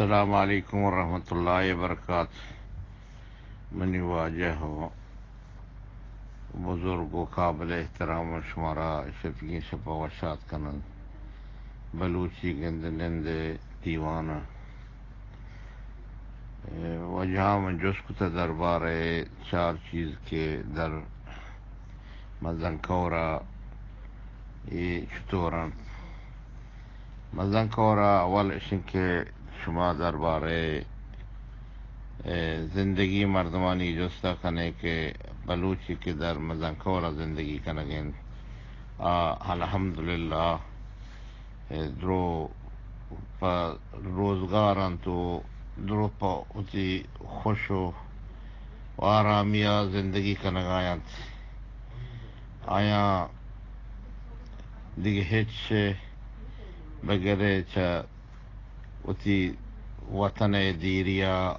السلام علیکم ورحمۃ اللہ وبرکاتہ. منی واجہ ہو بزرگ و قابل احترام شمارا شفیع شفا وشات کنن بلوچی گند نند دیوانہ وجہ میں جس کو دربار چار چیز کے در مزن کورا یہ چطورن مزن کورا اول اشن کے شما دربار زندگی مردمانی جستا کنے کے بلوچی کے در مزن کورا زندگی کنگین الحمدللہ درو پا روزگاران تو درو پا اتی خوش و آرامیا زندگی کنگایاں آیا دیگه هیچ بگره چه اتی وطن دیریا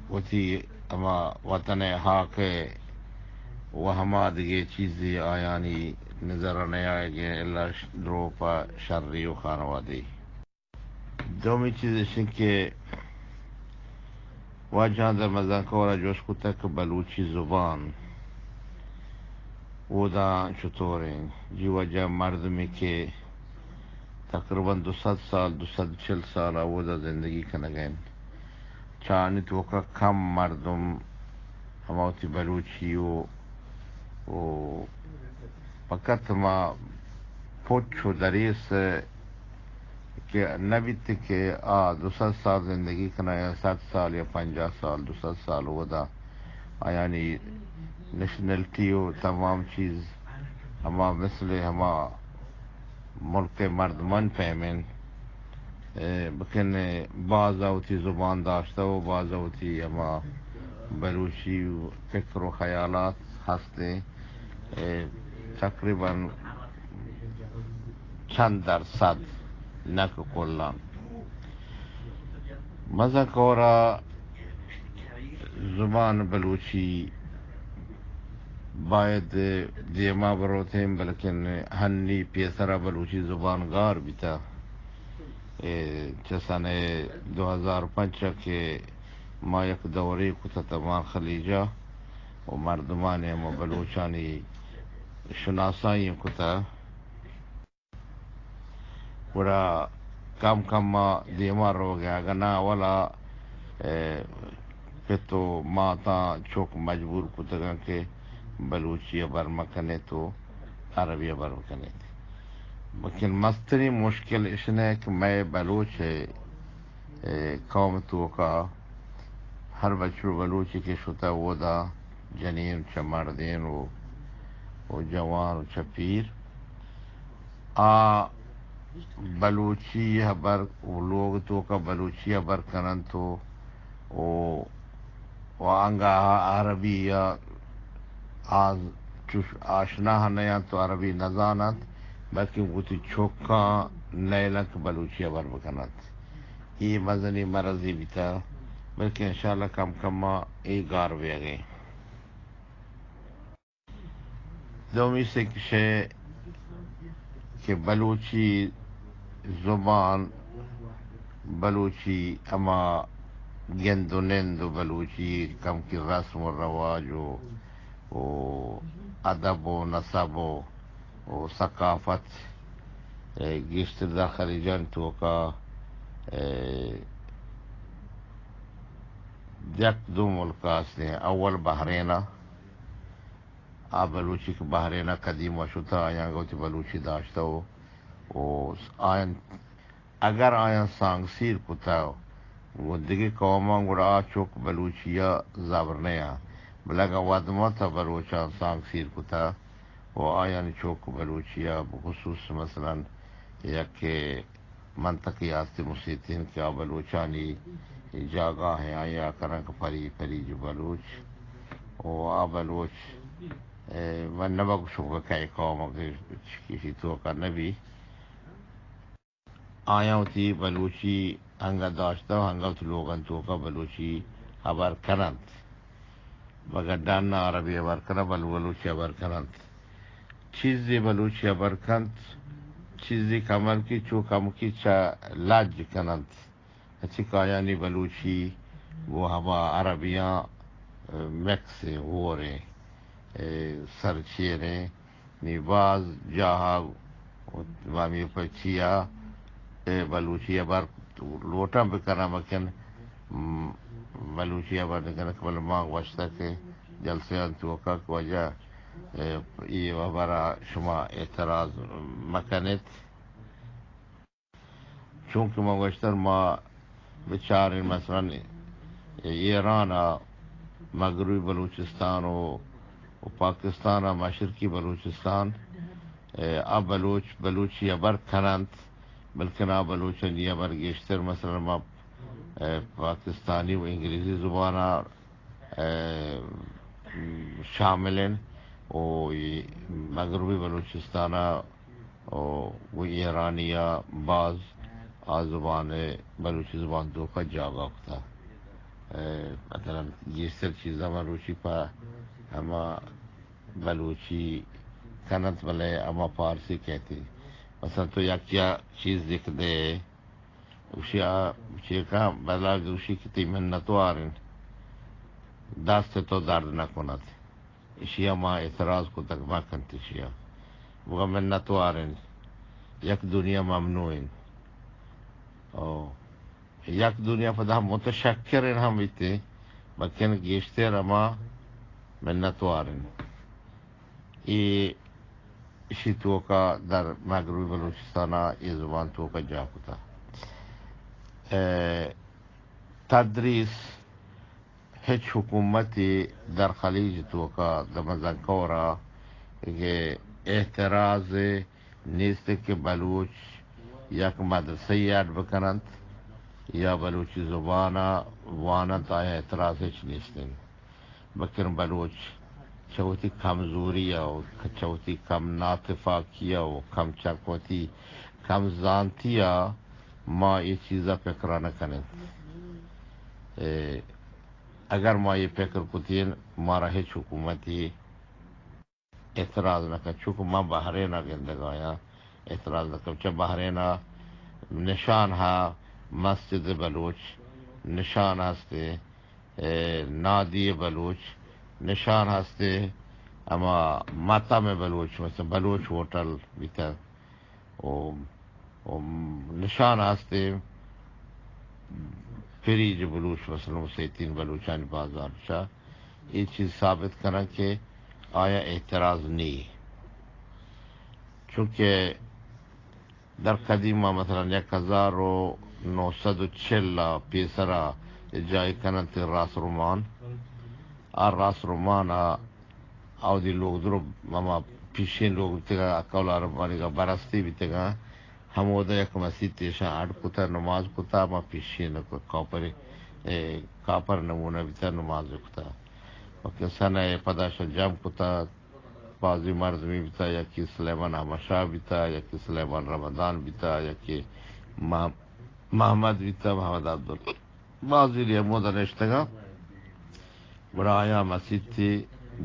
اتی اما وطن حاق و ہما دیگه چیزی آیانی نظر نہیں آئے گے اللہ درو پا شرری و خانوادی. دومی چیز کہ واجہ در مزن کورا جوش کو تک بلوچی زبان وہ دا چطور ہیں جی وجہ مرد میں کہ تقریباً 200 سال 240 سال وہ دا زندگی کنگین چانی تو کا کم مردم ہماوتی بلوچی و فقط ما پوچھو دریس کہ نبیت کہ 200 سال زندگی کنگین 60 سال یا 50 سال 200 سال وہ دا یعنی نیشنلٹی و تمام چیز ہما مثل ہما ملک مردمن فہمین بکن بعض ہوتی زبان داشتا و بعض ہوتی ہما بلوچی فکر و خیالات ہستے تقریباً چند درصد نک کلان مزہ کورا زبان بلوچی باید دیما بروتے ہیں بلکن ہنی پیسرا بلوچی زبان گار بھی تھا چسان 2005 کے ما یک دوری کتا تمام خلیجہ و مردمان و بلوچانی شناسائی کتا پورا کم کم ما دیما رو گیا اگر نا اولا پھر تو ماتا چوک مجبور کتا کہ بلوچی برمکنے تو عربی برمکنے تھے لیکن مستری مشکل اس نے کہ میں بلوچ قوم تو کا ہر بچوں بلوچی کے شتا وہ دا جنین چمردین و جوان و چپیر بلوچی حبر وہ لوگ تو کا بلوچی حبر کنن تو وہ آنگا عربی یا آشنا نہیں تو عربی نزانت بلکہ وہ تی چھوکا نیلک بلوچی عبر بکنت یہ مزنی مرضی بھی تھا بلکہ انشاءاللہ کم کم ایک گار بھی گئے. دومی سے کشے کہ بلوچی زبان بلوچی اما گند و نند و بلوچی کم کی رسم و رواج و ادب و نصب و ثقافت گشت داخلی جان تو کا یک دو ملکات نے اول بحرینہ بلوچی کے بحرینہ قدیم و شتا آیا گوتی بلوچی داشتا ہو آئین اگر آئین سانگسیر کتا وہ دیگی قومان گوڑا چوک بلوچیا زابرنیا بلگا ودمتا بلوچا سانگسیر کتا وہ آئین چوک بلوچیا بخصوص مثلا یک منطقی آستی مسیطین کیا بلوچانی جاگا ہیں آیا کرنک پری جو بلوچ و بلوچ من نباگ شکر کئی قوم کسی تو کا نبی آیا ہوتی بلوچی ہنگا داشتا ہنگا ہوتی لوگن تو کا بلوچی خبر کنند مگر ڈانا عربی خبر کنند بلوچی خبر کنند چیزی بلوچی خبر کنند چیزی کمر کی چو کم کی چا لاج کنند کنگایاں بلوچی وہ ہما عربیاں میکس سے ہو رہے سر چیرے نی باز جہاں وامی پچیا بلوچی ابر لوٹا بکنا مکن بلوچی ابر نکن قبل ماں وشتا کے جلسے انتوکا کی وجہ یہ وبرا شما اعتراض مکنت چونکہ ما وشتر ما بچار مثلا ایران مغربی بلوچستان و پاکستان مشرقی بلوچستان اب بلوچی ابر کنند بلکہ نہ بلوچنی ابر گیشتر مثلا ما پاکستانی و انگریزی زبان شامل ہیں وہ مغربی بلوچستان وہ ایرانیہ بعض زبان بلوچی زبان دو کا جاگا ہوتا مثلا گیشتر چیزاں بلوچی پا ہما بلوچی کنت بلے اما فارسی کہتی مثلا تو یک چیز لکھ دے اسی کا بلا دوشی کتی منتو آرن دست تو درد نہ کنت اشیا ما اعتراض کو تک ما کنتی شیا وہ منتو آرن یک دنیا ممنوع او یک دنیا پدا متشکر ہم بیتے بکن گیشتے رما منتو آرن یہ اسی تو کا در مغربی بلوچستانہ یہ زبان تو کا جا ہوتا تدریس ہچ حکومتی در خلیج تو کا دمزن کورا کہ اعتراض نیست کہ بلوچ یک مدرسے ایڈ بکنند یا بلوچی زبانا وانت آیا اعتراض ہچ نیستن بکن بلوچ چوتی کمزوری او چوتی کم ناتفاقی او کم چکوتی کم زانتی ما یہ چیزا فکرہ نہ کریں اگر ما یہ فکر کتین مارا ہچ حکومتی اعتراض نہ کر چونکہ ما بحرین گندگایا اعتراض نہ کر چا بحرین نشان ہے مسجد بلوچ نشان ہستے نادی بلوچ نشان ہستے اما ماتا میں بلوچ مثلا بلوچ ہوٹل بیتا نشان ہستے فریج بلوچ مثلا سے تین بلوچان بازار شاہ یہ چیز ثابت کرنا کہ آیا اعتراض نہیں چونکہ در قدیمہ مثلا 1946 پیسرا جائے کنت راس رومان راس رومان او دی لوگ درو ماما پیشین لوگ تگا اکول عربانی کا برستی بھی تگا ہم وہ یک مسجد تیشا آڑ کتا نماز کتا ما پیشین کاپر نمونہ بھی تا نماز کتا وقت سنہ پداشا جام کتا بازی مرزمی بھی تا یکی سلیمان احمد بھی تا یکی سلیمان رمضان بھی تا یکی محمد بھی تا محمد عبداللہ بازی لیا مودا نشتگا بڑا آیا مسجد تھی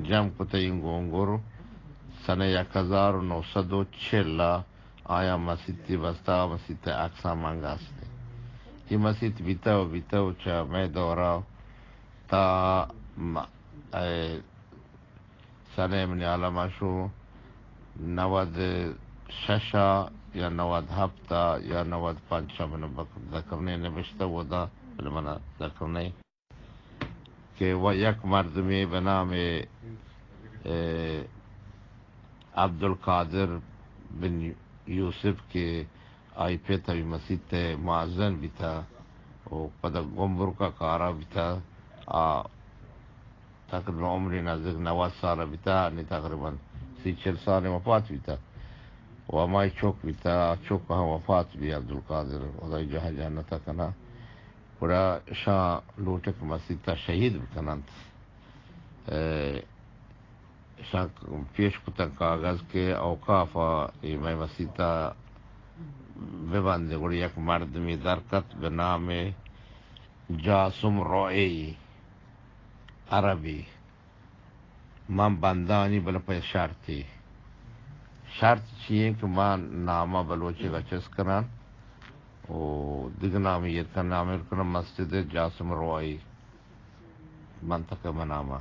جم کتا انگونگور سنہ 1946 آیا مسجد تھی بستا مسجد تھی اقسام مانگا ستے یہ مسجد بیتا چا میں دورا تا سنہ من عالم شو 96 یا 97 یا 95 من ذکرنے نبشتا وہ دا منا ذکرنے کہ وہ یک مرد میں بنام عبد القادر بن یوسف کے آئی پہ تبھی مسجد تے معزن بھی تھا وہ پتہ گمبر کا کارا بھی تھا تقریباً عمری نزدیک 90 سال بھی تھا نہیں تقریباً 40 سال وفات بھی تھا وہ ہماری چوک بھی تھا چوک کہاں وفات بھی عبد القادر خدا جہاں جانا تھا کنا پورا شاہ لوٹک مسجد تا شہید بکنند شاہ پیش کتا کاغذ کے اوقاف میں مسجد تا ببندے گوڑی یک مردمی درکت بنام جاسم روئی عربی من بندانی بلا پہ شرطی شرط چیئے کہ من نامہ بلوچی کا چس کران او دیگر نامیت کا نام کنا مسجد جاسم روائی منطقہ منامہ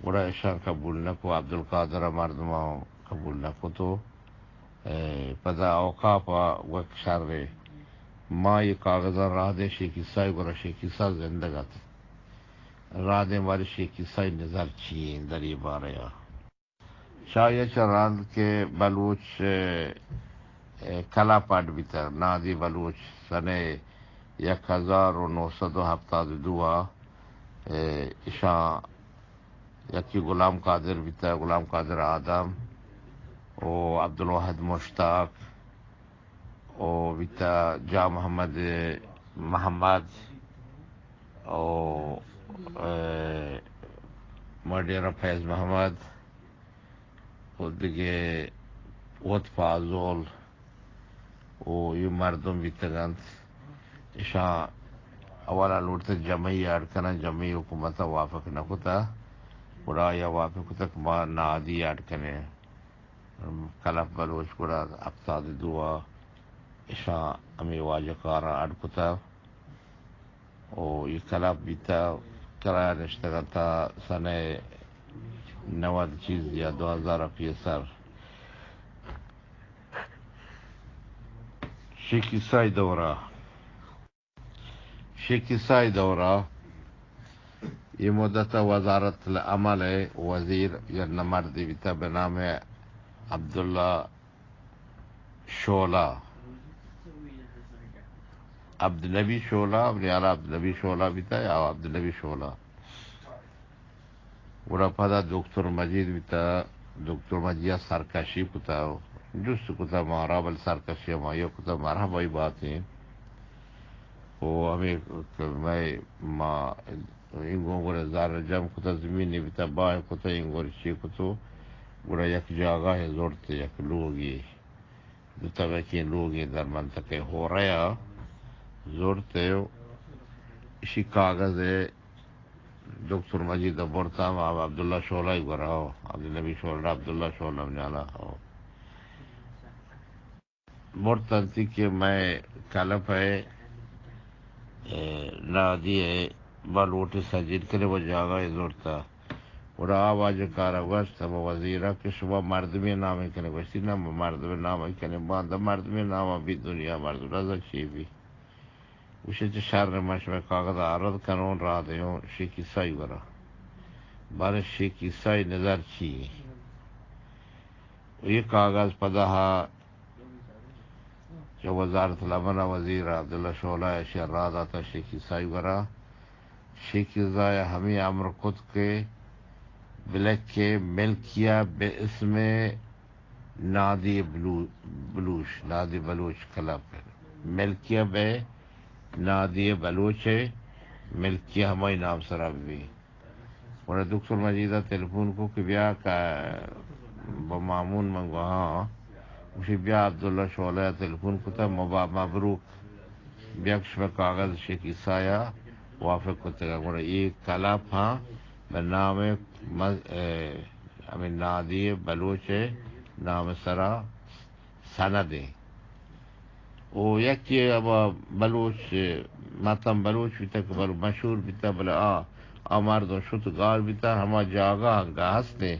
گڑا ایشان قبول نہ کو عبد القادر مردمہ قبول نہ کو تو پدا اوقافا وقت شر ما یہ کاغذاں راہ دے شیخ عیسائی گورا شیخ عیسیٰ زندگت راہ دے والے شیخ عیسائی نظر چین دری باریا شاید راند کے بلوچ کلا پاٹ بیتا نادی بلوچ سنے 1972 ایشان یکی غلام قادر بیتا غلام قادر آدم او عبدالواحد مشتاق او بیتا جا محمد او مڈیرہ فیض محمد او دیگه وط فازول او یہ مردم بیتگند ایشان اولا لوٹتا جمعی اڑکنا جمعی حکومتا وافق نکتا پورا یا وافق تک ما نادی اڑکنے کلف بلوچ پورا اقصاد دعا ایشان امی واجہ کارا اڑکتا او یہ کلف بیتا کرایہ نشتگتا سنے 90 چیز یا 2000 پیسر شیخ عیسائی دورہ یہ مدت وزارت العمل وزیر یا نمردی بیتا بنام عبداللہ شولہ عبدالنبی شولہ عبدالنبی شولہ بیتا یا عبدالنبی شولہ گڑا پدا دکتر مجید بیتا دکتر مجید سرکشی کتا جس کتا مارا بل سرکشی مایو کتا مارا بائی بات ہیں وہ ہمیں میں ما انگوں گڑا زار جم کتا زمینی بیتا بائی کتا انگوں رچی کتو گڑا یک جاگا ہے زورتے یک لوگی دوتا ویکین لوگی در منطقے ہو رہا زورتے اسی کاغذ ہے دکتر مجید برتا عبداللہ شولہ ہی گرا ہو عبدالنبی شولہ عبداللہ شولہ بنالا ہو مرتنتی کہ میں کلپ ہے نادی ہے بالوٹی سجید کرے وہ جاگا ہے زورتا اور آواز کارا وشت وہ وزیرہ کہ شبہ مردمی نامی کنے وشتی نا مردمی نامی کنے باندھا مردمی نامی بھی دنیا مردم رضا چی بھی اسے چھ شر مشمع کاغذ عرض کنون را دیوں شیخ عیسائی ورا بارے شیخ عیسائی نظر چی یہ کاغذ پدہا جو وزارت الامن وزیر عبداللہ شولہ شراد آتا شیخ عیسائی ورا شیخ عیسائی ہمیں امر خود کے بلک کے ملکیہ بے اسم نادی بلوچ نادی بلوچ کلب ملکیہ بے نادی بلوچ ملکیہ ہمائی نام سراب بھی اور دکتر مجیدہ تیلیفون کو کہ بیا کا بمامون منگو ہاں اسی بیا عبداللہ شولہ تیلیفون کو تا مبروک بیا کشم کاغذ شیخ عیسائی وافق کو تگا گوڑا یہ کلاب ہاں بنام ہمیں نادی بلوچ نام سرا سند او یکی اب بلوچ ماتم بلوچ بیتا کہ بلو مشہور بیتا بلا مردوں شد گار بیتا ہما جاگا ہنگا ہستے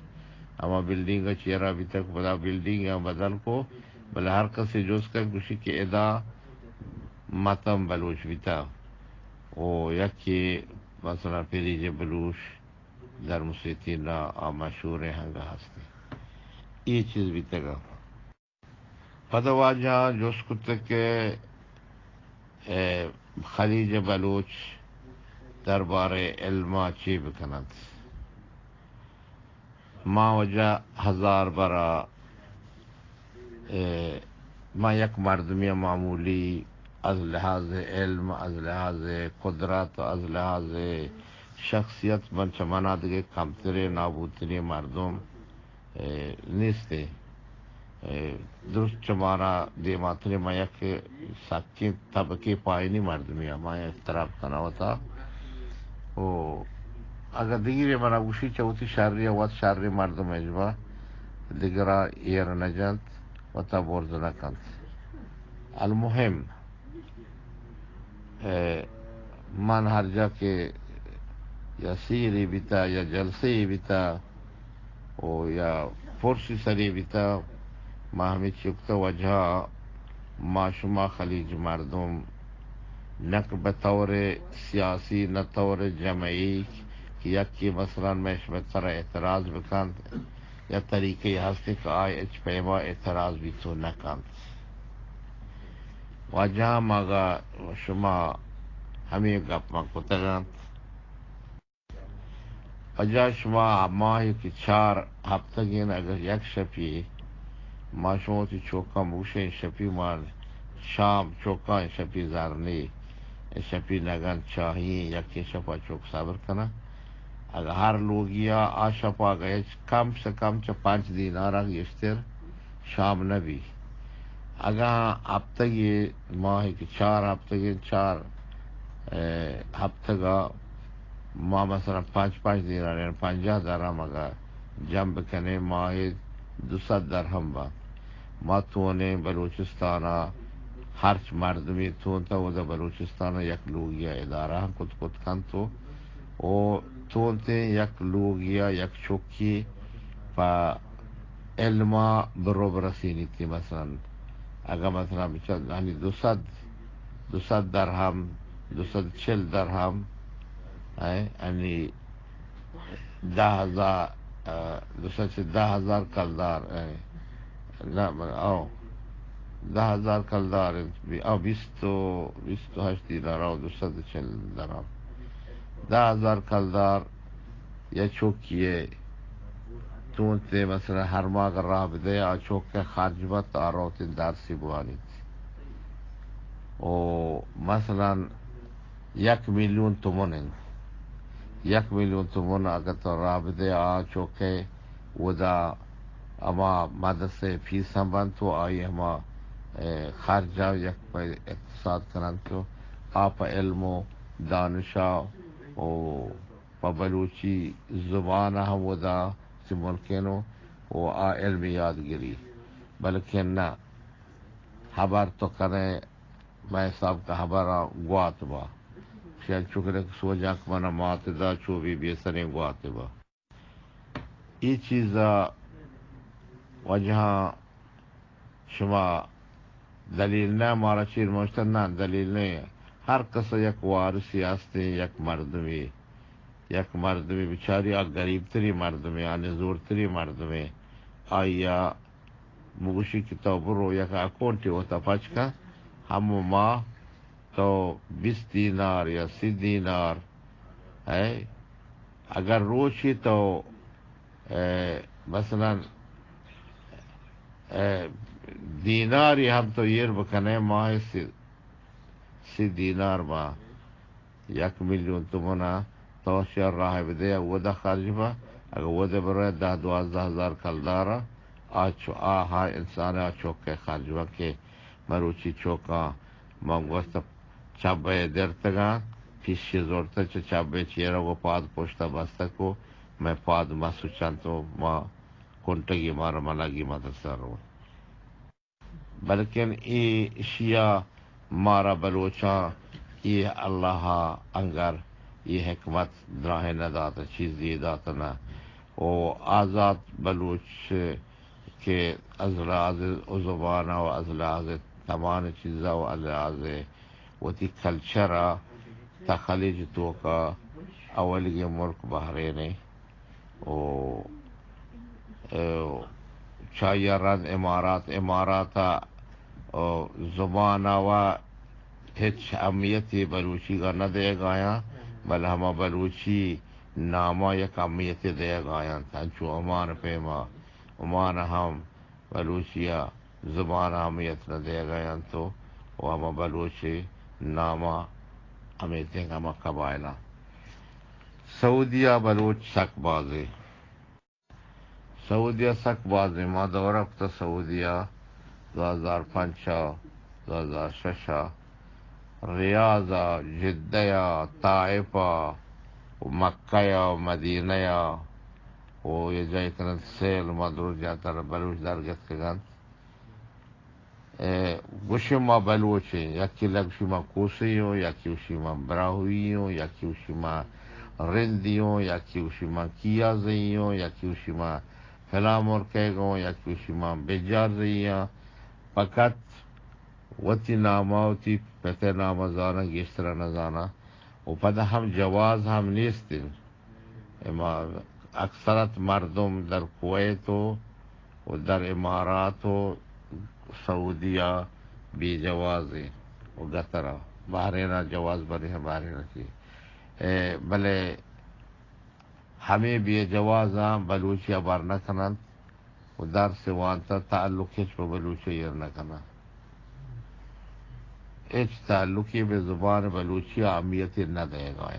ہما بلڈنگا چیرا بیتا کہ بلا بلڈنگ بدل کو بلا ہر کسی جوز کا کسی کے ادا ماتم بلوچ بیتا او یکی مثلا پیریج بلوچ در موسیقی نا مشہور ہنگا ہستے یہ چیز بیتا گا پدا واجہ جوس کتے کے خلیج بلوچ دربار علما چی بکنند ما وجہ 1000 برا ما یک مردمی معمولی از لحاظ علم از لحاظ قدرت از لحاظ شخصیت من چمانا دیگه کمتر نابودتری مردم نیسته درست چمارا دیماتری ما یک سکی طبقی پایینی مردمی ما اختراف کنا ہوتا او اگر دیگری منا گوشی چوتی شرری وات شرری مردم اجبا دیگرا ایر نجند و تا برز نکند المهم من ہر جا کے یا سیری بیتا یا جلسے بیتا او یا فرسی سری بیتا ما ہمیں چکتا وجہ ما شما خلیج مردم نک بطور سیاسی نہ طور جمعی کہ یکی مثلا میں طرح اعتراض بکن یا طریقے ہستے کہ آئی اچ پیما اعتراض بھی تو نہ کن وجہ مگا شما ہمیں گپ کو تگن وجہ شما ماہ کی 4 ہفتگین اگر یک شپی ما شما تی چوکا موشے شپی مان شام چوکا شپی زارنی شپی نگن چاہیے یکی شپا چوک صبر کنا اگر ہر لوگیا آ شپا گئے کم سے کم 5 دینار یشتر شام نبی اگر ہفتگی ماہ کی 4 ہفتگی 4 ہفتگا ما مثلا 5 دینار یعنی 50 درہم اگر جنب کنے ماہ 200 درہم با ما تونے بلوچستانا ہرچ مردمی تونتا وہ دا بلوچستانا یک لوگیا ادارہ کت کن تو او تونتے یک لوگیا یک چوکی پا علما برو برسینی تھی مثلا اگر مثلا یعنی 200 درہم 240 درہم یعنی 10,000 کلدار او 10,000 کلدار او 28 دینار او 240 درہم 10,000 کلدار یا چوکیے تونتے مثلا ہر ماہ اگر راہ بدے آ چوک کے خارج بت آروت دارسی بوانی تھی او مثلا 1 ملیون تمن 1 ملیون تمن اگر تو راہ بدے آ چوک کے ودا اما مدرسے فیس ہم بند تو آئی ہما خارجہ یک پہ اقتصاد کنن تو آپ علم و دانشا او پا بلوچی زبان ہم ودا سی ملکینو او آ علم یادگیری بلکہ نہ خبر تو کرے میں صاحب کا خبر گوات با شاید چکرے سو جاک منا مات دا چوبی بیسریں گوات با یہ چیزا وجہ شما دلیل نہ مارا چیر مشتر نہ دلیل نہیں ہر کس یک وارثی ہستے یک مردمی بیچاری آ غریب تری مردمی آنے زور تری مردمی آیا مگوشی کی تو برو یک اکونٹی ہوتا پچ کا ہم ماہ تو 20 دینار یا 30 دینار ہے اگر روشی تو مثلا دینار ہی ہم تو یہ بکنے ماہ 30 دینار ماہ 1 ملیون تمنا تو شیر راہ بدے وہ دا خارج با اگر وہ دے برای 10-12 ہزار کلدارا آہا انسان چوک کے خارج با کے مروچی چوکا منگوست چابے درتگا پیشی زورتا چابے چیرا وہ پاد پوشتا بستا کو میں پاد مسو چانتو ما کنٹگی مارا ملگی مدرسہ رو بلکن ای شیعہ مارا بلوچا یہ اللہ انگر یہ حکمت دراہ نہ داتا چیز یہ داتا نہ او آزاد بلوچ کے ازلاز و زبانہ و ازلاز تمام چیزا و ازلاز و تی کلچرہ تخلیج تو کا اولی ملک بحرین او چاہیے رد اماراتا زبانہ و ہچ اہمیتی بلوچی کا نہ دے گایا بل ہما بلوچی نامہ یک اہمیتی دے گایا تنچو امان پیما امان ہم بلوچیا زبان اہمیت نہ دے گایا تو وہ ہما بلوچی نامہ امیتی ہما قبائلہ سعودیہ بلوچ سک بازی سعودیہ سک بازی ما دورک تا سعودیہ 2005 2006 ریاضہ جدہ طائفہ مکہ مدینہ وہ یہ جائے کنن سیل مدرور جاتا بلوچ درگت کے گن وشما بلوچی یکی لگشما کوسیوں یکی وشما براہویوں یکی وشما رندیوں یکی وشما کیازیوں یکی وشما فلامورکیگوں یکی وشما بجارزیاں فقط وتی ناماوتی پتہ نام زانا گیشتر نزانا و پدا ہم جواز ہم نیستن اکثرت مردم در کویت و در امارات و سعودیہ بی جوازیں و گترا بحرینا جواز بنے ہیں بحرینا کی بلے ہمیں بھی جوازاں بلوچی ابار نہ کنن و در سے وانتا تعلق ہچ پہ بلوچی یر نہ کنا ہچ تعلقی بے زبان بلوچی اہمیت نہ دے گا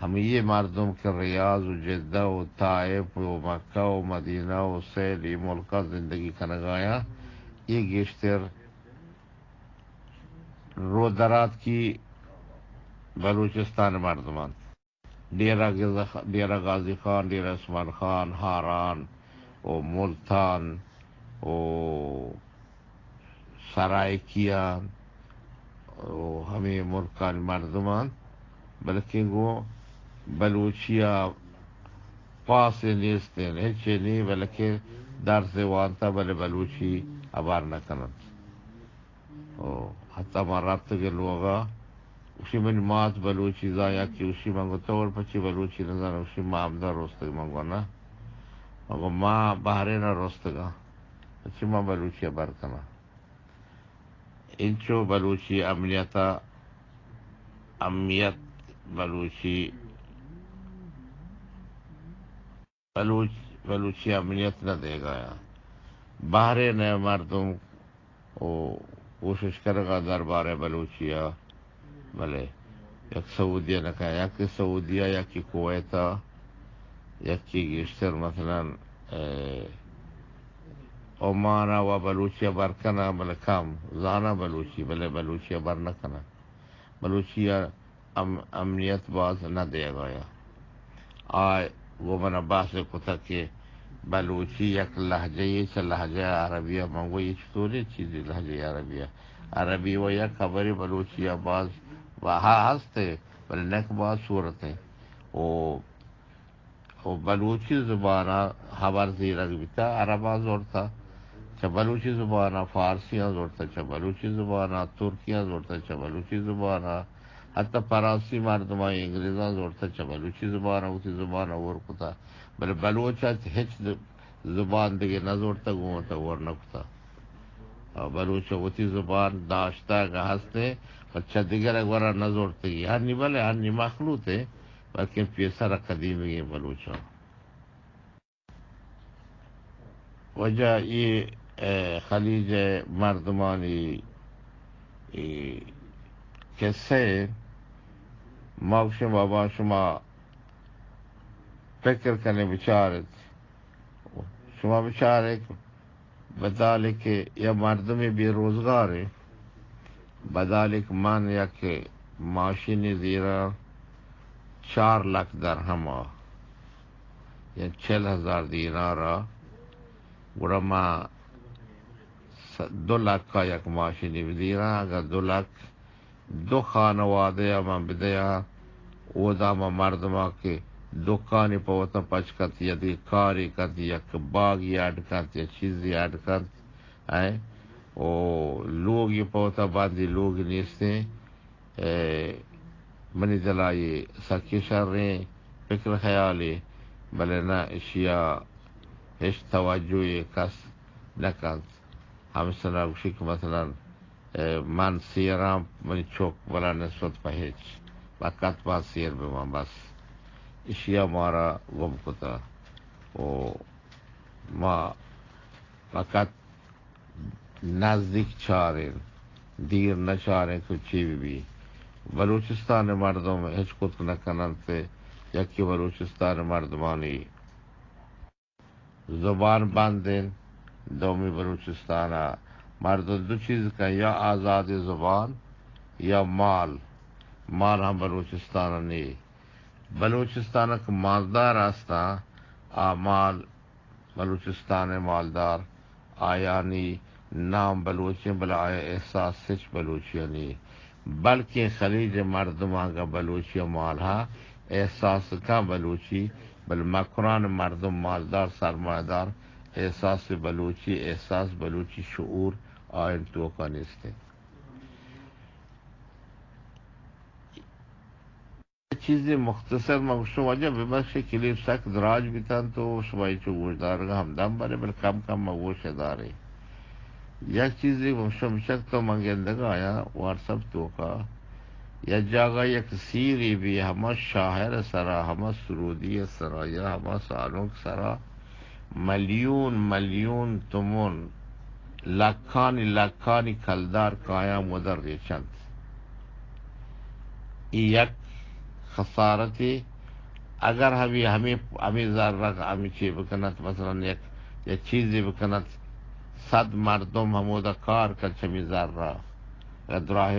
ہم یہ مردم کے ریاض و جدہ و طائف و مکہ و مدینہ و سیلی ملکہ زندگی کنگایا یہ گیشتر رو درات کی بلوچستان مردمان ڈیرہ غازی خان ڈیرہ عثمان خان ہاران و ملتان و سرائکیان و ہمیں ملکان مردمان بلکہ وہ بلوچیا پاس نیستین ہچے نہیں بلکہ در سے وانتا بلے بلوچی ابار نہ کنن حتی ما رابطہ کے لوگا اسی من مات بلوچی زایا کی اسی منگو طور پچی بلوچی نظر اسی ما عمدہ روستگ منگو نا منگو ما بحرے نہ روستگا اسی ما بلوچی ابار کنا انچو بلوچی امنیت بلوچی امنیت نہ دے گا باہرے نئے مردم کوشش کرے گا دربار بلوچیا بلے یک سعودیہ نہ کہا یا کہ سعودیہ یا کہ کویتا یا کہ گشتر مثلا عمانہ و بلوچیا برکنا بلے کم زانا بلوچی بلے بلوچیا بر نہ کنا بلوچیا امنیت باز نہ دے گا آئے وہ منا باس کتا کہ بلوچی یک لہجہ یہ لہجہ عربیہ منگو یہ چطوری چیزی لہجہ عربیہ عربی و یک خبری بلوچی باز وہاں ہستے بل نیک باز صورتیں او بلوچی زبانہ خبر زیرک بیتا عربہ زورتا چا بلوچی زبانہ فارسیاں زورتا چا بلوچی زبانہ ترکیاں زورتا چا بلوچی زبانہ حتی فرانسی مردمہ انگریزاں زورتا چا بلوچی زبانہ ہوتی زبانہ ورکتا بل بلوچا ہچ زبان دیگے نہ زورتا گوتا ورنکتا بلوچا ہوتی زبان داشتا گا ہستے بچہ دیگر اگورا نہ زورتا گی ہنی بلے ہنی مخلوط ہے بلکہ پیسر قدیمی ہے بلوچا وجہ یہ خلیج مردمانی قصے موشم بابا شما فکر کرنے شما بچارے بدالک یا مردم بے روزگار ہے بدالک من یا کہ معاشی زیرہ 4 لاکھ درہم یا 40,000 دینارا گرما 2 لاکھ کا یک معاشی دیرا اگر 2 لاکھ 2 خانوادے اما بدیا او داما مردمہ کے دکانی پوتا پچکت یا دی کاری کت یا باغ یاد کت یا چیزی یاد کت او لوگ یہ پوتا باندھی لوگ نیستے منی دلائی سکی شر رہیں فکر خیالی بلے نا اشیاء ہش توجہ کس نکت ہم سنا شک مثلا من سیرام منی چوک بلا نسبت پہیچ وقت بعد سیر بمان بس اشیاء مارا گم کتا ما وقت نزدیک چاریں دیر نہ چاریں کچھ بھی بلوچستان مردم ہچ کت نہ کنن سے یکی بلوچستان مردمانی زبان باندھیں دومی بلوچستانہ مردم 2 چیز کا یا آزاد زبان یا مال ہم بلوچستان نہیں بلوچستان کا مالدار راستہ مال بلوچستان مالدار آیانی نام بلوچی بلا احساس سچ بلوچی نہیں بلکہ خلیج مردماں کا بلوچی مالہا احساس کا بلوچی بل مکران مردم مالدار سرمایدار احساس بلوچی احساس بلوچی شعور آئین تو کا نستے چیزیں مختصر مغشو وجہ ببخش کلیپ سک دراج بھی تھا تو سوائی چوگوشدار کا ہمدم برے بل کم کم مغوش ادارے یک چیزیں مشک تو منگندگا آیا وارسب تو کا یا جاگا یک سیری بھی ہما شاہر سرا ہما سرودی سرا یا ہما سالوک سرا ملیون ملیون تمون لکھانی لکھانی کھلدار کایا مدر ریچند یک خسارتی اگر ہمیں ذرہ ہمیں چی بکنت مثلا یک چیزی بکنت صد مردم ہمودا کار کا چمی ذرہ دراہ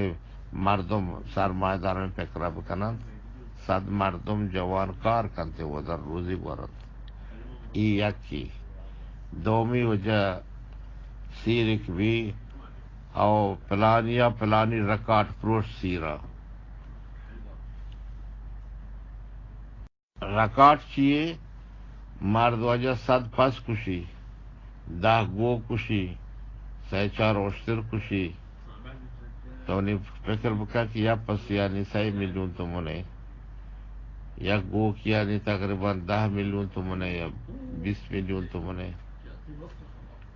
مردم سرمایدار میں فکرہ بکنن صد مردم جوان کار کنتے وہ در روزی گورت ای یک کی دومی وجہ سیرک بھی او پلانیا پلانی رکاٹ پروش سیرہ رکاٹ چیئے مرد وجہ صد پس کشی 10 گو کشی 3-4 اوشتر کشی تو انہیں فکر بکا کہ یا پس یعنی 6 ملیون تمہیں یا گو کیا نہیں تقریباً 10 ملیون تمہیں یا 20 ملیون تمہیں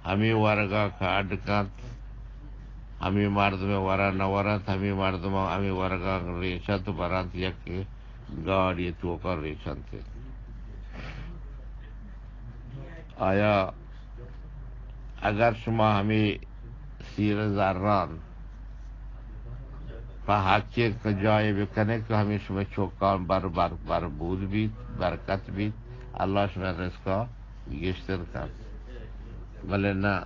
ہمیں ورگا کا اڈکانت ہمیں مرد میں ورا نورت ہمیں مرد میں ہمیں ورگا ریچا تو برانت یک گاڑی تو کر ریچن تھے آیا اگر شما ہمیں سیر زران حقی جائے بکنے کہ ہمیں شما چوکان بربود بیت برکت بیت اللہ شما رزقا گشتر کر بلے نا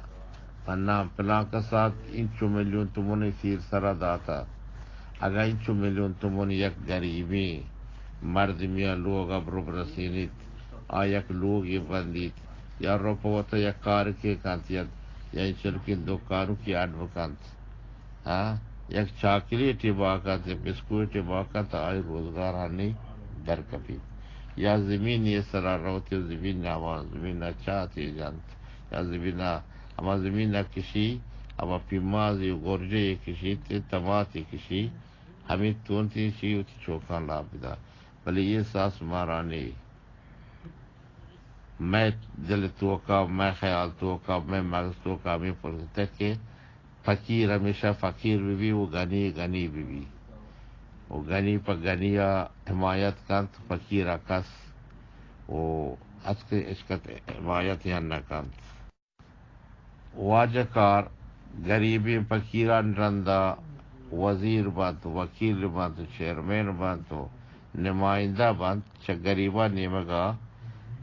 پنا پلا کا ساتھ 1 ملیون تمہیں سیر سرا داتا اگر 1 ملیون تمہیں یک غریبی مرد میاں لوگ اب رب رسینیت آیک لوگ یہ بندیت یا روپوتا یا کار کے کانتیت یا چلکی دکانوں کی ایڈوکانت یک چاکلیٹی باقات یا بسکوٹی باقات آئی روزگار ہنی در کپی یا زمین یہ سرا روتی زمین ناواز زمین نا چاہتی جانت یا زمین اما زمین نا کشی اما پیمازی گرجے کشی تی تماتی کشی ہمیں تونتی چی ہوتی چوکان لابدہ بلی یہ ساس مارا نہیں میں دل توقع میں خیال توقع میں مغز توقع میں پرستے کہ فقیر ہمیشہ فقیر بھی وہ غنی بھی وہ غنی پر غنیہ حمایت کانت فقیر کس وہ عشقت حمایت یا نہ کانت واجہ کار غریبی فقیران رندہ وزیر بند وکیل بند چیئرمین بند نمائندہ بند چھ غریبہ نیمگا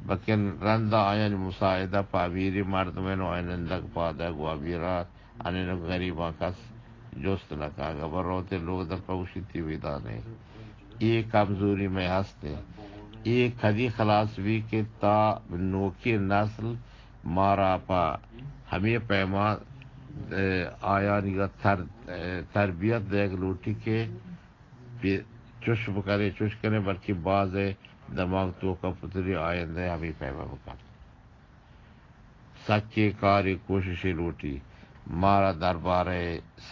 بکن رندہ آئین مساعدہ پاویری مردمین آئینندگ پادہ گوابیرات انہیں غریباں کس جوست نکا گبر روتے لوگ در پوشی تیوی دانے یہ کمزوری میں ہستے یہ کھدی خلاص بھی کہ تا نوکی نسل مارا پا ہمیں پیما آیا نگا تربیت دیکھ لوٹی کے چش بکرے چش کرے بلکہ بعض دماغ تو کا پتری آئندہ ہمیں پیما بکر سچے کاری کوششی لوٹی مارا دربار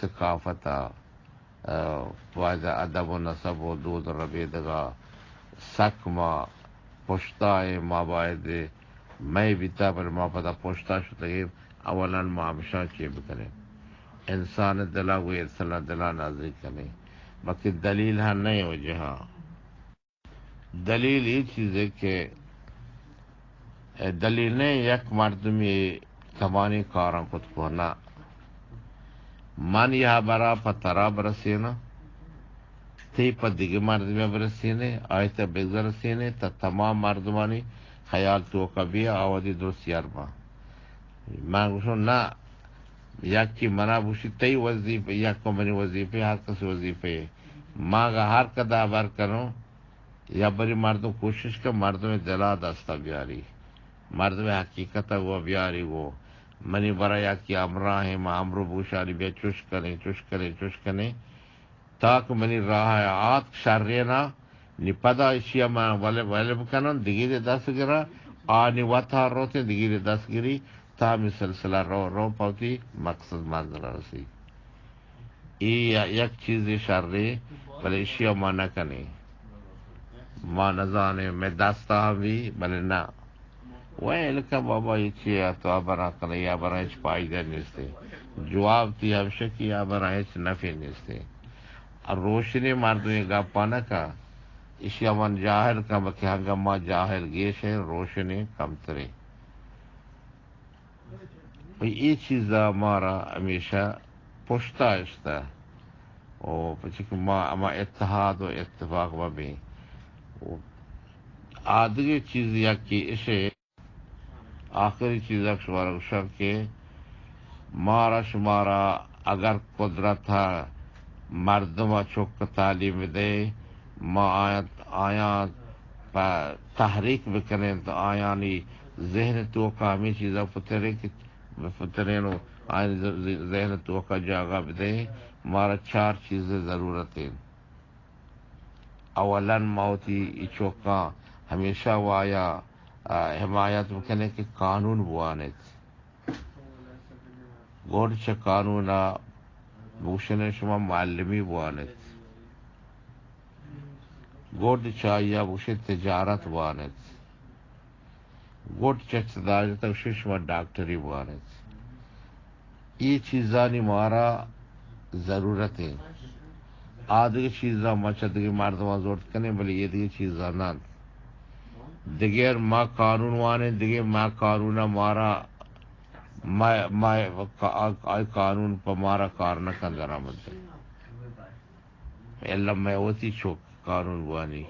ثقافتا واجہ ادب و نصب و دود ربیدگا سکما پشتائے مابائد میں بیتا پر ما پتا پشتا شتگیم اولا معامشہ چی بکنے انسان دلا ہوئے اصلا دلا نازل کرنے باقی دلیل ہاں نہیں ہو جہاں دلیل یہ چیز ہے کہ دلیل نے یک مردمی تمانی کاران خود کونا من یہاں برا پترا برسینا تی پا دیگه مردمی برسینے آیتا بگذرسینے تا تمام مردمانی خیال تو کبھی آوادی درست یارما من گوشون نا یکی منا بوشی تی وظیفه یک کو منی وظیفه هر کسی وظیفه ما گا هر کدا بر کنو یا بری مردم کوشش کر مردم دلا دستا بیاری مردم حقیقتا وہ بیاری وہ منی برایا کی امراہ امرو بوشاری بے چش کنے تاک منی راہ آت شرینا نی پدا اشیا ما ولب کنن دیگیر 10 گرا آنی وطا روتے دیگیر 10 گری تا می سلسلہ رو پوتی مقصد منزل رسی. ای یک چیز شرری بلے اشیا ما نکنی ما نزانے میں دستا بھی بلے نا ویلکا بابا یہ چیئے تو آبرا کنی یا برا اچ پائدہ نیستے جواب تی ہمشکی یا برا اچ نفی نیستے. روشنی مردمی گپانا کا اشیا من جاہر کا بکی ہنگا ما جاہر گیش ہے روشنی کم ترے. یہ چیز ہمارا ہمیشہ پشتا اشتا او پچھک ما اما اتحاد و اتفاق و بھی آدھگی چیز یا کی اسے آخری چیز شمارا شب کے مارا شمارا اگر قدرت ہے مردم چوک تعلیم دے ما آیاں تحریک بکنے تو آیانی ذہن تو کا ہمیں چیزیں پترے نو آئین ذہن تو کا جاگہ بدے. مارا 4 چیزیں ضرورت ہیں. اولاً موتی چوکا ہمیشہ وایا حمایت بکنے کے قانون بوانت گوڑ چھ قانونا بوشن شما معلمی بوانت گوڑ چاہیا بوشن تجارت بوانت گوڑ چھ داجتا بوشن شما ڈاکٹری بوانت. یہ چیزانی مارا ضرورت ہے. آدھگی چیزاں مچدگی مردمان زورت کنے بلے یہ دیگی چیزاں نان دیگر ما قانون وانے دیگر ما قانون مارا آئی قانون پا مارا کار نکن در آمد اللہ میں ہوتی چوک قانون وانی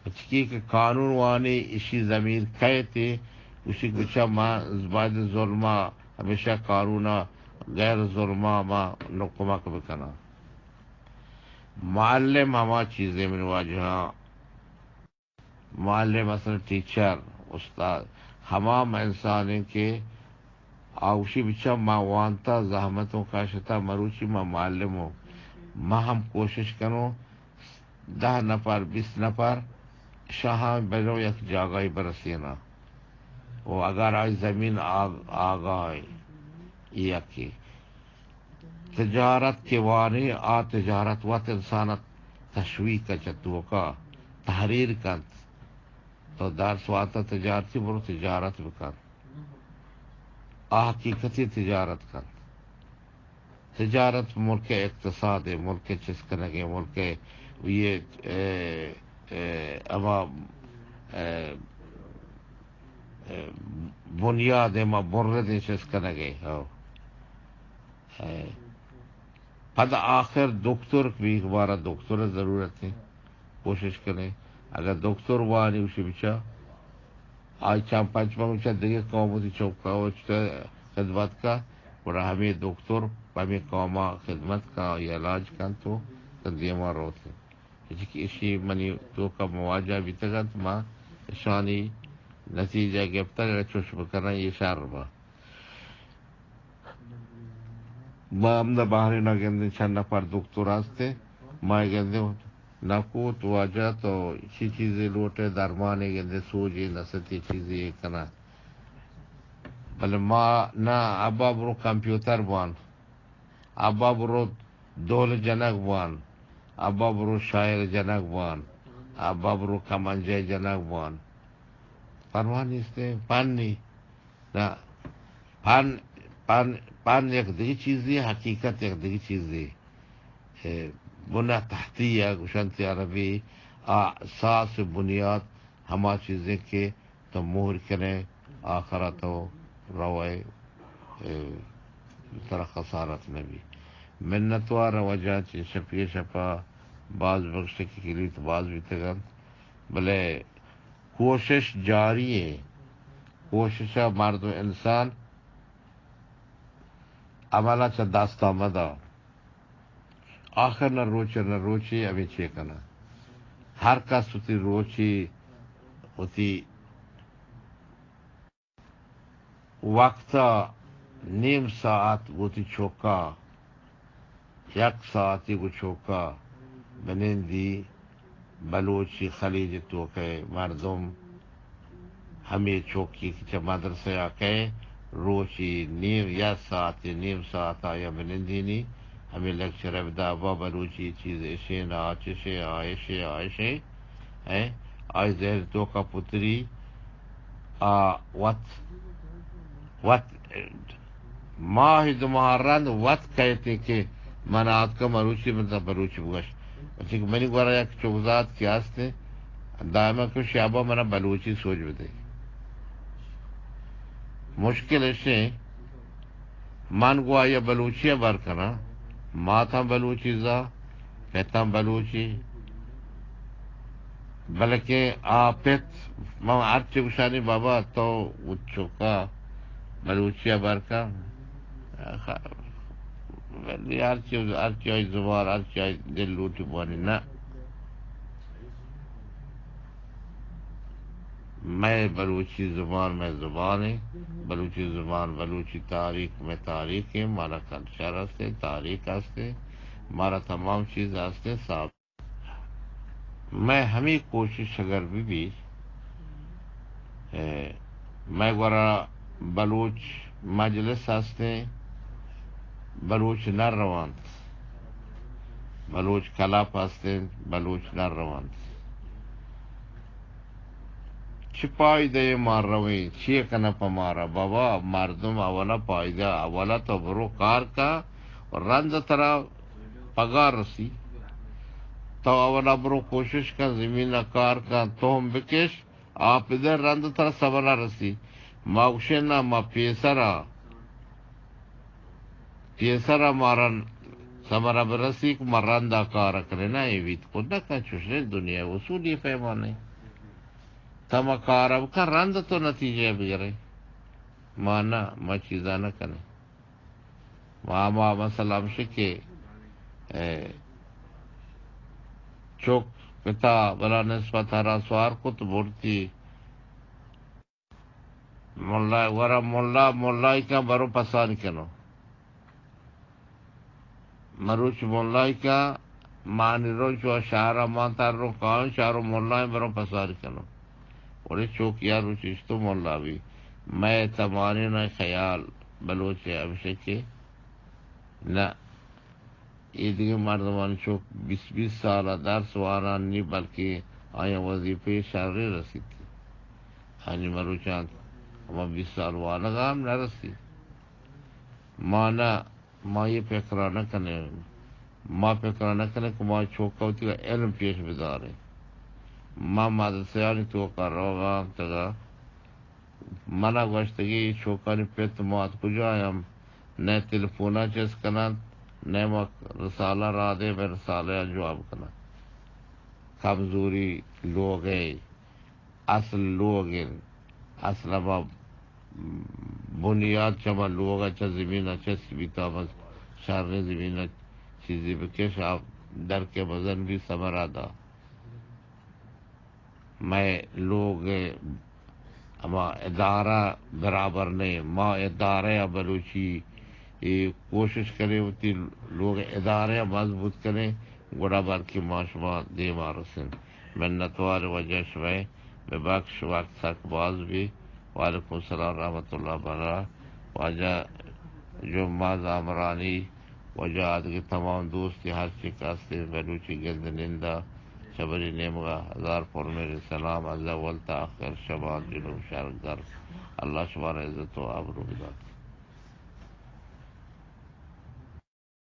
اچکی کہ قانون وانے اسی ضمیر کہتے اسی کچھا ما زباد ظلمہ ہمیشہ قانونا غیر ظلمہ ما نقمہ کبکنا. معلم ہما چیزیں من واجہاں معلم اصل ٹیچر استاد ہمام انسان کے آوشی بچا ما وانتا زحمتوں کا شتا مروچی ما معلم ہو ما ہم کوشش کروں 10 نفر 20 نفر شاہاں بلو یک جاگائی برسینا وہ اگر آئی زمین آگائی یکی تجارت کے وانی آ تجارت وقت انسانت تشویق کا چتو کا تحریر کن تو دار سواتا تجارتی برو تجارت بکن حقیقتی تجارت کن. تجارت ملک اقتصاد ہے ملک چسکنگے ملک یہ اما بنیاد ما برد چسکنگے پد آخر دکتر بھی ہمارا دکتر ضرورت ہے. کوشش کریں اگر دکتر وانی اسی بچا آج چام 5 منچا دیگه قومتی چوکا و خدمت کا اور ہمیں دکتر ہمیں قوما خدمت کا یا علاج کن تو تنظیمہ روتے اسی منی تو کا مواجہ بھی تگت ما شانی نتیجہ گفتا چوش بکرنا یہ شاربا ما امنا باہری نہ گندے چند نفر دکتر آستے ما گندے نکو تو واجہ تو اسی چیزیں لوٹے درمانے گندے سوجی نستی چیزیں کنا بل ما نا ابا برو کمپیوٹر بوان ابا برو دول جنک بوان ابا برو شاعر جنک بوان ابا برو کمانجے جنک بوان پروانی استے پانی نا پان ایک دیگی چیزی حقیقت ایک دیگی چیزی بنا تحتیہ گشنتی عربی اساس بنیاد ہما چیزیں کے تو مہر کریں آخرت و روئے طرح خسارت نبی منتوار وجہ چی شپی شپا بعض بخش کی لیت بعض بھی تگن بلے کوشش جاری ہے. کوششہ مرد و انسان عملہ چا داستا مدا آخر نہ روچی ابھی چیکنا ہر کس ہوتی روچی ہوتی وقتا نیم ساعت گوتی چوکا یک ساعتی کو چوکا بنندی بلوچی خلیج تو کہ مردم ہمیں چوکی کی مدرسے آکے روچی نیم یا ساعتی نیم ساعت آیا بنندینی ہمیں لیکچر ابدا با بلوچی چیز ایشے نا آچشے آئشے آئشے آئی زہر تو کا پتری وط ماہ دمہارند وط کہتے کہ منات کا مروچی مطلب بلوچی بگش اچھا کہ منی گورا یک چوزات کیاستے دائما کو شعبہ منا بلوچی سوچ بدے مشکل ایسے من گوا یا بلوچی برکنا ماتا بلوچی زا پیتا بلوچی بلکہ آپت ماں آرچی گشانی بابا تو چوکا بلوچی برکا ہرچی آئی زبان ہرچی آئی دل لوٹی پوانی نا میں بلوچی زبان میں زبان ہے بلوچی زبان بلوچی تاریخ میں تاریخ ہے مارا کلچر ہستے تاریخ ہستے مارا تمام چیز ہستے صاحب میں ہمیں کوشش اگر بھی میں گورا بلوچ مجلس ہستے بلوچ نر روان بلوچ کلاپ ہستے بلوچ نر روان چھپائی دے مار روی چھ کنپ مارا بابا مردم اولا پائدہ اولا تو برو کار کا رند ترا پگار رسی تو اولا برو کوشش کا زمین کار کا تو ہم بکش آپ ادھر رند ترا سبرا رسی ماؤشنا ما پیسرا مارن سمرا برسی کو مرندہ کار کرے نا ایویت کو نہ چوشنے دنیا اصولی پیمانے تم کارب کا رند تو نتیجے بگرے مانا ما چیزا نہ کنے ماما مثلا شکے چوک پتا بلا نسبت ہرا سوار کو تو بورتی ملا ورا ملائی کا برو پسان کنو مروچ ملائی کا مانی رو چو شارا مانتار رو کان شارو ملائی برو پسان کنو اور چوکیا روچیش تو مولا بھی میں تمہارے نہ خیال بلوچ ابشے کے نہ عید مردمان چوک 20 سال درس وانا نہیں بلکہ آیا وظیفے شرری رسی تھی ہانی مروچان ہم 20 سال وانا گام نہ رسی مانا ماں یہ فکرہ نہ کنے ماں فکرہ نہ کنے کہ ماں چوکا ہوتی کا علم پیش بدارے ماں مدرسیانی تو کر روگا تگا منا گوشتگی چوکانی پیت مواد کجایم نئے تلفونا چیز کنن نئے رسالہ را دے میں رسالہ جواب کنن کمزوری لوگ ہے اصل لوگ ہیں اصل اب بنیاد چما لوگ اچھا زمین اچھا سبیتا بس شارنے زمین چیزی بکش آپ در کے وزن بھی سمرا دا میں لوگ اما ادارہ برابر نہیں ماں ادارے بلوچی کوشش کرے ہوتی لوگ ادارے مضبوط کریں گڑا بار کی معاشمہ دے مارسن منتوار وجہ شمئے میں بخش وقت تک باز بھی وعلیکم السلام رحمۃ اللہ وبرکاتہ واجہ جمعہ زامرانی وجہ کے تمام دوست ہر شکاستے بلوچی گند نندہ شبری نیمگا ہزار پر میرے سلام از اول تا آخر شمال جنوب شرق غرب اللہ شمار عزت و آبرو بداد